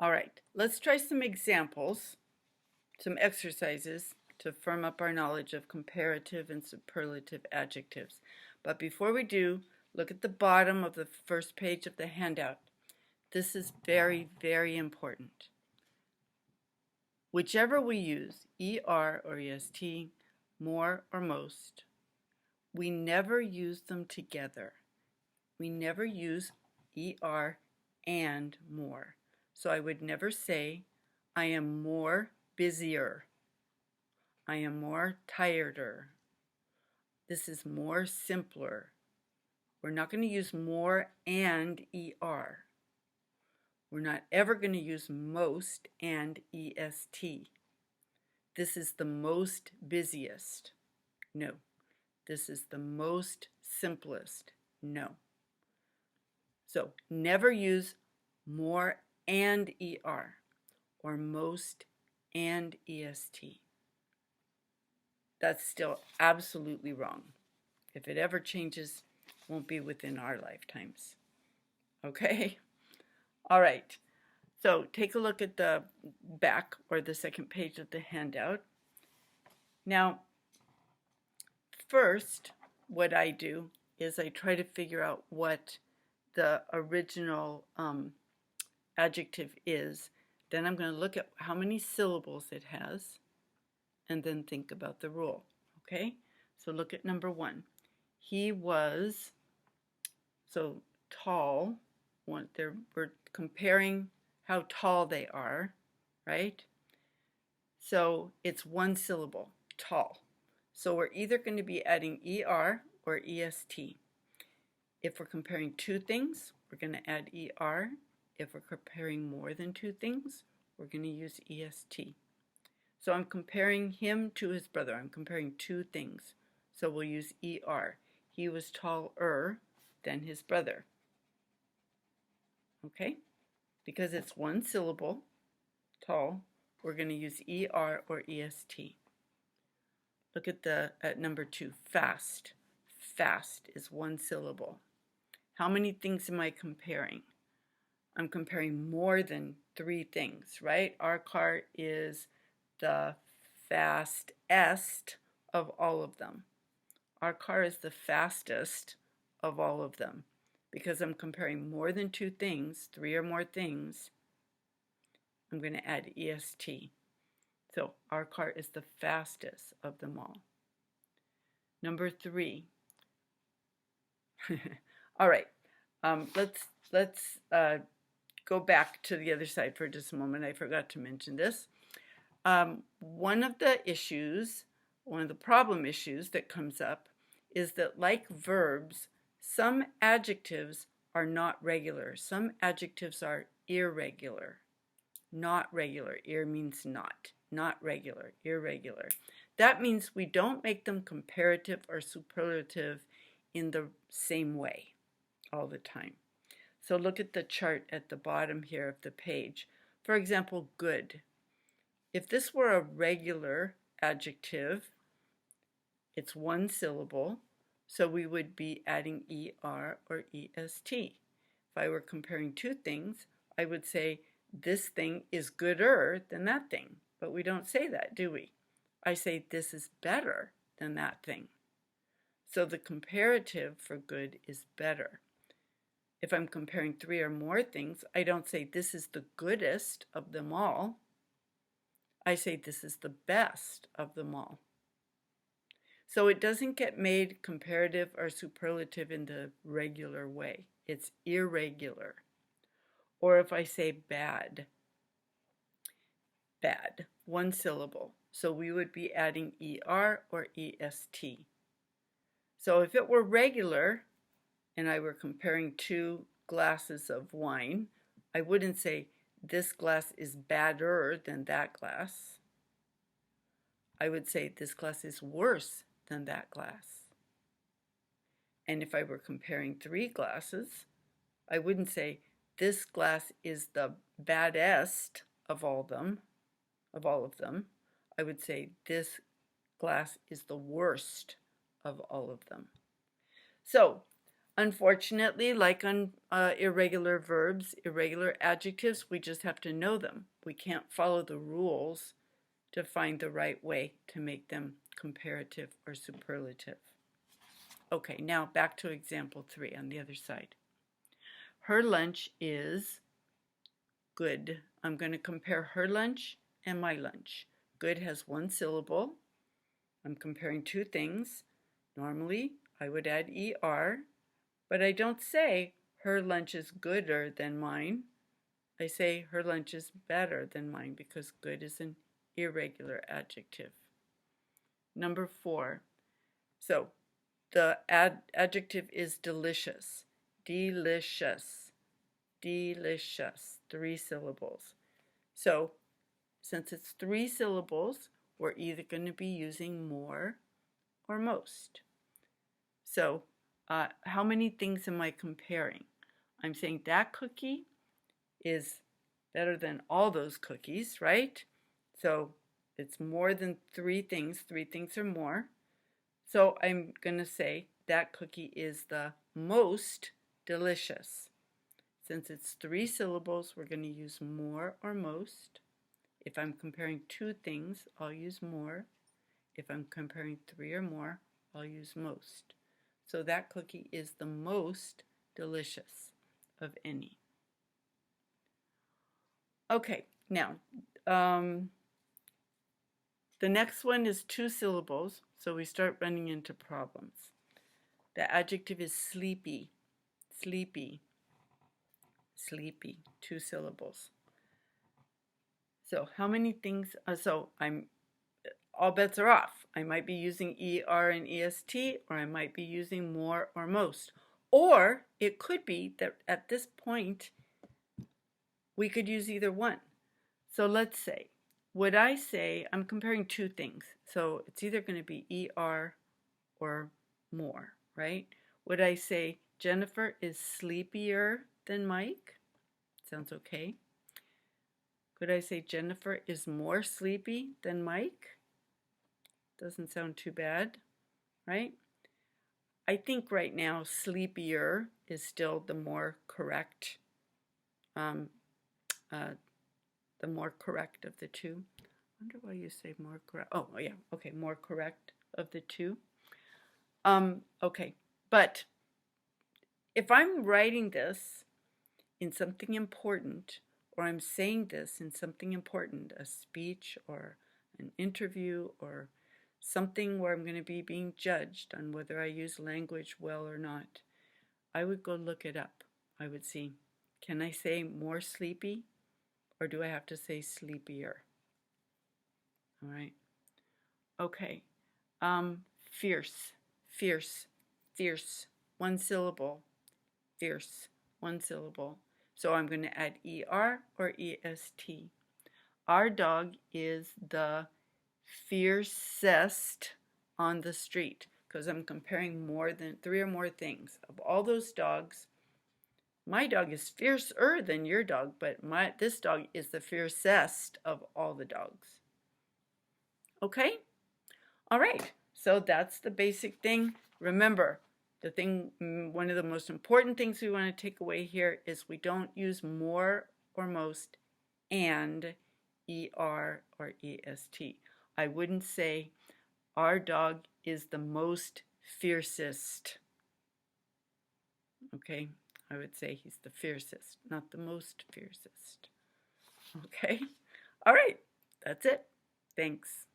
All right, let's try some examples, some exercises to firm up our knowledge of comparative and superlative adjectives. But before we do, look at the bottom of the first page of the handout. This is very, very important. Whichever we use, ER or EST, more or most, we never use them together. We never use ER and more. So I would never say, I am more busier. I am more tireder. This is more simpler. We're not going to use more and ER. We're not ever going to use most and EST. This is the most busiest. No. This is the most simplest. No. So never use more and ER or most and EST. That's still absolutely wrong. If it ever changes, it won't be within our lifetimes. Okay? All right. So take a look at the back or the second page of the handout. Now, first, what I do is I try to figure out what the original adjective is. Then I'm going to look at how many syllables it has and then think about the rule. Okay? So look at number 1. He was, so tall. We're comparing how tall they are, right? So it's one syllable, tall. So we're either going to be adding ER or EST. If we're comparing two things, we're going to add ER. If we're comparing more than two things, we're going to use EST. So I'm comparing him to his brother. I'm comparing two things. So we'll use ER. He was taller than his brother. Okay? Because it's one syllable, tall, we're going to use ER or EST. Look at number 2, fast. Fast is one syllable. How many things am I comparing? I'm comparing more than 3 things, right? Our car is the fastest of all of them. Our car is the fastest of all of them. Because I'm comparing more than 2 things, 3 or more things, I'm going to add EST. So our car is the fastest of them all. Number 3. All right, let's go back to the other side for just a moment. I forgot to mention this. One of the problem issues that comes up is that, like verbs, some adjectives are not regular. Some adjectives are irregular. Not regular. Ir means not. Not regular. Irregular. That means we don't make them comparative or superlative in the same way all the time. So look at the chart at the bottom here of the page. For example, good. If this were a regular adjective, it's one syllable, so we would be adding ER or EST. If I were comparing two things, I would say this thing is gooder than that thing. But we don't say that, do we? I say this is better than that thing. So the comparative for good is better. If I'm comparing 3 or more things, I don't say this is the goodest of them all. I say this is the best of them all. So it doesn't get made comparative or superlative in the regular way. It's irregular. Or if I say bad, bad, one syllable. So we would be adding ER or EST. So if it were regular and I were comparing 2 glasses of wine, I wouldn't say this glass is badder than that glass. I would say this glass is worse than that glass. And if I were comparing 3 glasses, I wouldn't say this glass is the baddest of all of them. I would say this glass is the worst of all of them. So Unfortunately, like on irregular verbs, irregular adjectives, we just have to know them. We can't follow the rules to find the right way to make them comparative or superlative. Okay, now back to example 3 on the other side. Her lunch is good. I'm going to compare her lunch and my lunch. Good has 1 syllable. I'm comparing 2 things. Normally, I would add ER, but I don't say her lunch is gooder than mine. I say her lunch is better than mine because good is an irregular adjective. Number 4. So the adjective is delicious. Delicious. Delicious. 3 syllables. So since it's 3 syllables, we're either going to be using more or most. So how many things am I comparing? I'm saying that cookie is better than all those cookies, right? So it's more than 3 things. 3 things or more. So I'm going to say that cookie is the most delicious. Since it's 3 syllables, we're going to use more or most. If I'm comparing 2 things, I'll use more. If I'm comparing 3 or more, I'll use most. So that cookie is the most delicious of any. Okay, now the next one is 2 syllables, so we start running into problems. The adjective is sleepy. Sleepy. Sleepy. 2 syllables. So how many things? All bets are off. I might be using ER and EST, or I might be using more or most. Or it could be that at this point, we could use either one. So let's say, would I say, I'm comparing 2 things. So it's either going to be ER or more, right? Would I say Jennifer is sleepier than Mike? Sounds okay. Could I say Jennifer is more sleepy than Mike? Doesn't sound too bad, right? I think right now sleepier is still the more correct, of the two. I wonder why you say more correct. Oh yeah, okay, more correct of the two. Okay, but if I'm writing this in something important, or I'm saying this in something important, a speech or an interview or something where I'm going to be being judged on whether I use language well or not, I would go look it up. I would see, can I say more sleepy, or do I have to say sleepier? All right. Okay. Fierce, fierce, fierce. 1 syllable. Fierce. 1 syllable. So I'm going to add ER or EST. Our dog is the fiercest on the street, because I'm comparing more than 3 or more things. Of all those dogs, my dog is fiercer than your dog, but this dog is the fiercest of all the dogs. Okay? All right. So that's the basic thing. Remember, one of the most important things we want to take away here is we don't use more or most and ER or EST. I wouldn't say our dog is the most fiercest. Okay, I would say he's the fiercest, not the most fiercest. Okay, all right, that's it. Thanks.